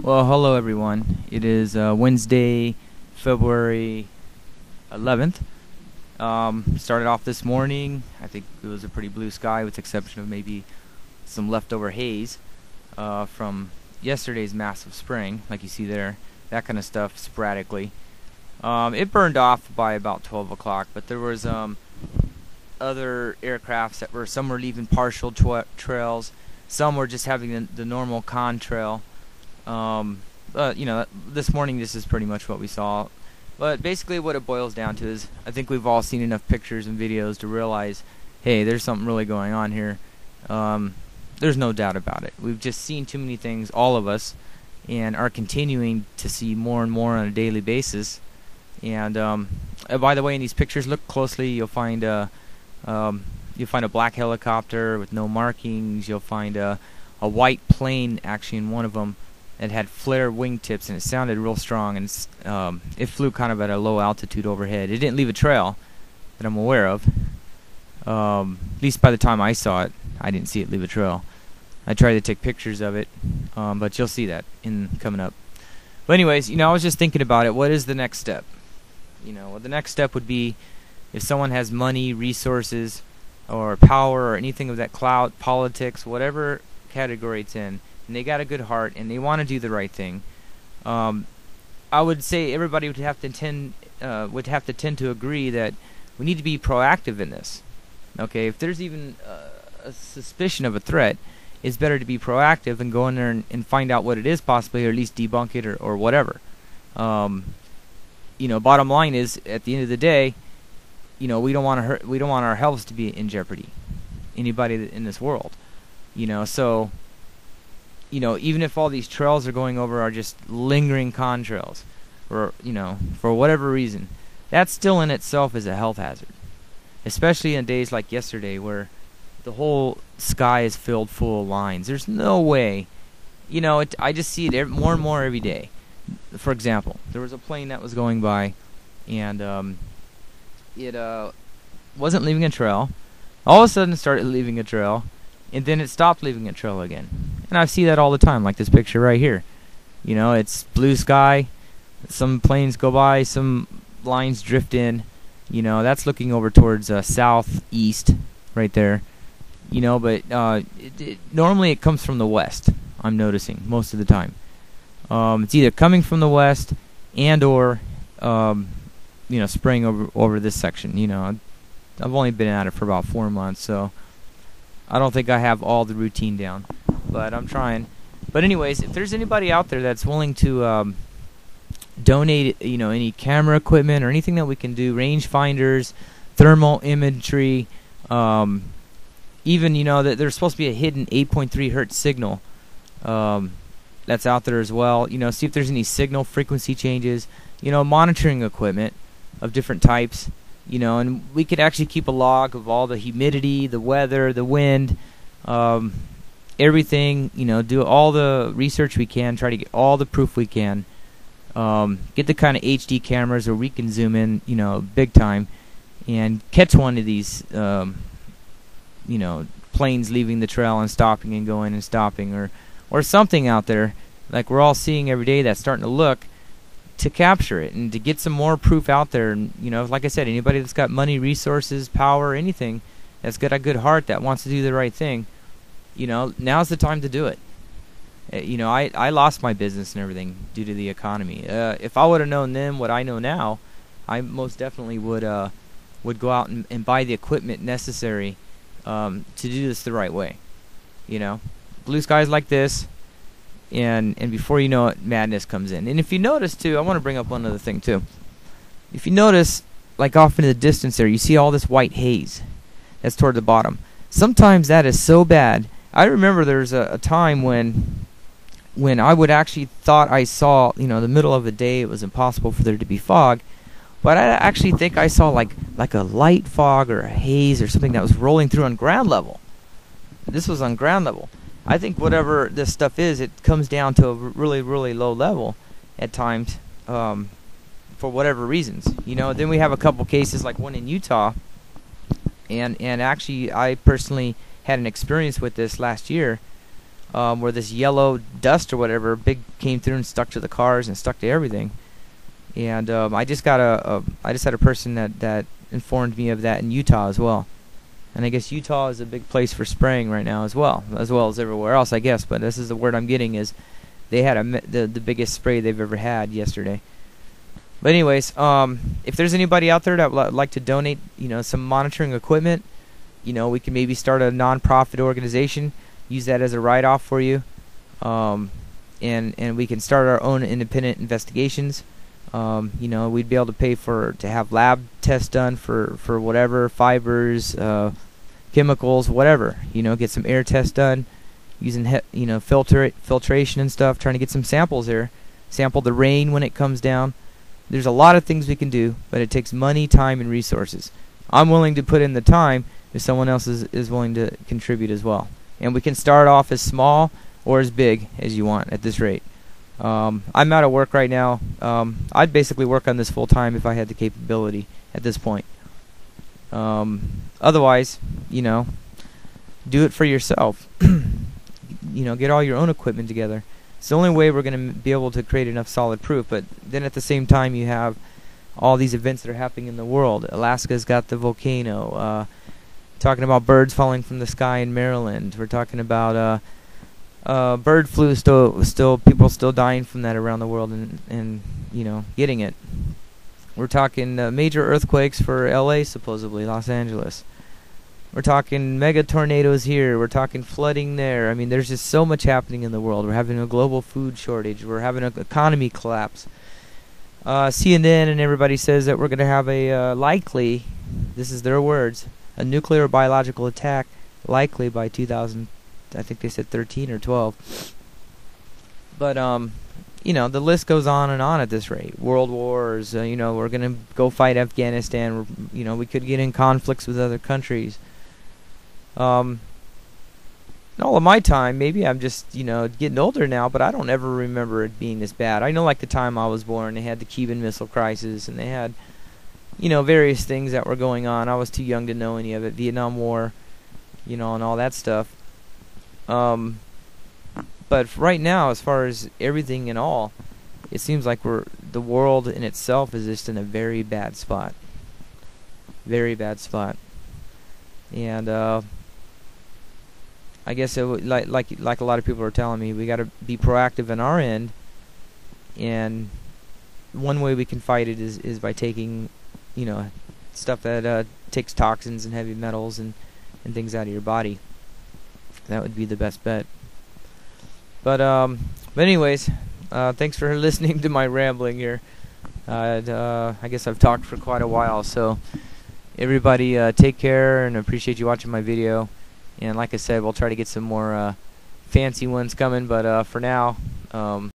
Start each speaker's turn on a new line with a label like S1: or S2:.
S1: Well, hello everyone. It is Wednesday, February 11th. Started off this morning. I think it was a pretty blue sky with the exception of maybe some leftover haze from yesterday's massive spring, like you see there. That kind of stuff sporadically. It burned off by about 12 o'clock, but there was other aircrafts that were, some were leaving partial trails, some were just having the normal contrail. This morning this is pretty much what we saw. But basically what it boils down to is, I think we've all seen enough pictures and videos to realize, hey, there's something really going on here. There's no doubt about it. We've just seen too many things, all of us, and are continuing to see more and more on a daily basis. And by the way, in these pictures, look closely. You'll find a black helicopter with no markings. You'll find a white plane actually in one of them. It had flare wingtips and it sounded real strong, and it flew kind of at a low altitude overhead. It didn't leave a trail that I'm aware of. At least by the time I saw it, I didn't see it leave a trail. I tried to take pictures of it, but you'll see that coming up. But anyways, I was just thinking about it. What is the next step? Well, the next step would be if someone has money, resources, or power, or anything of that clout, politics, whatever category it's in, and they got a good heart and they want to do the right thing. I would say everybody would have to tend to agree that we need to be proactive in this. Okay, if there's even a suspicion of a threat, it's better to be proactive and go in there and find out what it is, possibly, or at least debunk it or whatever. Bottom line is, at the end of the day, we don't want to hurt. We don't want our health to be in jeopardy. Anybody in this world, so. Even if all these trails are going over are just lingering contrails, or for whatever reason, that still in itself is a health hazard, especially in days like yesterday where the whole sky is filled full of lines. There's no way, I just see it more and more every day. For example, there was a plane that was going by, and it wasn't leaving a trail. All of a sudden, it started leaving a trail, and then it stopped leaving a trail again. And I see that all the time, like this picture right here. It's blue sky, some planes go by, some lines drift in. That's looking over towards southeast right there. But normally it comes from the west, I'm noticing, most of the time. It's either coming from the west and or, spraying over this section. I've only been at it for about 4 months, so I don't think I have all the routine down, but I'm trying. But anyways, if there's anybody out there that's willing to donate, any camera equipment or anything that we can do, range finders, thermal imagery, even that there's supposed to be a hidden 8.3 hertz signal that's out there as well. See if there's any signal frequency changes. Monitoring equipment of different types. And we could actually keep a log of all the humidity, the weather, the wind, everything, do all the research we can, try to get all the proof we can, get the kind of HD cameras where we can zoom in, big time, and catch one of these, planes leaving the trail and stopping and going and stopping, or something out there, like we're all seeing every day that's starting to look, to capture it and to get some more proof out there. And like I said, anybody that's got money, resources, power, anything that's got a good heart that wants to do the right thing, now's the time to do it. I lost my business and everything due to the economy. If I would have known then what I know now, I most definitely would go out and buy the equipment necessary to do this the right way. Blue skies like this, and before you know it, madness comes in. And if you notice too, I want to bring up one other thing too. If you notice, like off in the distance there, you see all this white haze that's toward the bottom. Sometimes that is so bad. I remember there's a time when I would actually thought I saw, the middle of the day, it was impossible for there to be fog, but I actually think I saw like a light fog or a haze or something that was rolling through on ground level. This was on ground level. I think whatever this stuff is, it comes down to a really, really low level at times, for whatever reasons. Then we have a couple cases like one in Utah, and actually I personally had an experience with this last year. where this yellow dust or whatever came through and stuck to the cars and stuck to everything. And I just had a person that informed me of that in Utah as well. And I guess Utah is a big place for spraying right now as well as everywhere else, I guess. But this is the word I'm getting, is they had the biggest spray they've ever had yesterday. But anyways, if there's anybody out there that would like to donate, some monitoring equipment, we can maybe start a non-profit organization, use that as a write-off for you, and we can start our own independent investigations. We'd be able to pay to have lab tests done for whatever, fibers, chemicals, whatever. Get some air tests done using filtration and stuff, trying to get some samples there, sample the rain when it comes down. There's a lot of things we can do, but it takes money, time, and resources. I'm willing to put in the time if someone else is willing to contribute as well. And we can start off as small or as big as you want at this rate. I'm out of work right now. I'd basically work on this full time if I had the capability at this point. Otherwise, do it for yourself. Get all your own equipment together. It's the only way we're going to be able to create enough solid proof. But then at the same time, you have all these events that are happening in the world. Alaska's got the volcano. Talking about birds falling from the sky in Maryland. We're talking about bird flu. Still people still dying from that around the world, and getting it. We're talking major earthquakes for L.A. supposedly, Los Angeles. We're talking mega tornadoes here. We're talking flooding there. I mean, there's just so much happening in the world. We're having a global food shortage. We're having an economy collapse. CNN and everybody says that we're going to have a likely, this is their words, a nuclear biological attack likely by 2000, I think they said 13 or 12. But, the list goes on and on at this rate. World wars, we're going to go fight Afghanistan. We could get in conflicts with other countries. In all of my time, maybe I'm just, getting older now, but I don't ever remember it being this bad. I know, like, the time I was born, they had the Cuban Missile Crisis, and they had, various things that were going on. I was too young to know any of it. Vietnam War, and all that stuff. But right now, as far as everything and all, it seems like the world in itself is just in a very bad spot. Very bad spot. And, I guess like a lot of people are telling me, we got to be proactive on our end, and one way we can fight it is by taking, stuff that takes toxins and heavy metals and things out of your body. That would be the best bet. But anyways, thanks for listening to my rambling here. I guess I've talked for quite a while, so everybody take care, and appreciate you watching my video. And like I said, we'll try to get some more fancy ones coming, but for now,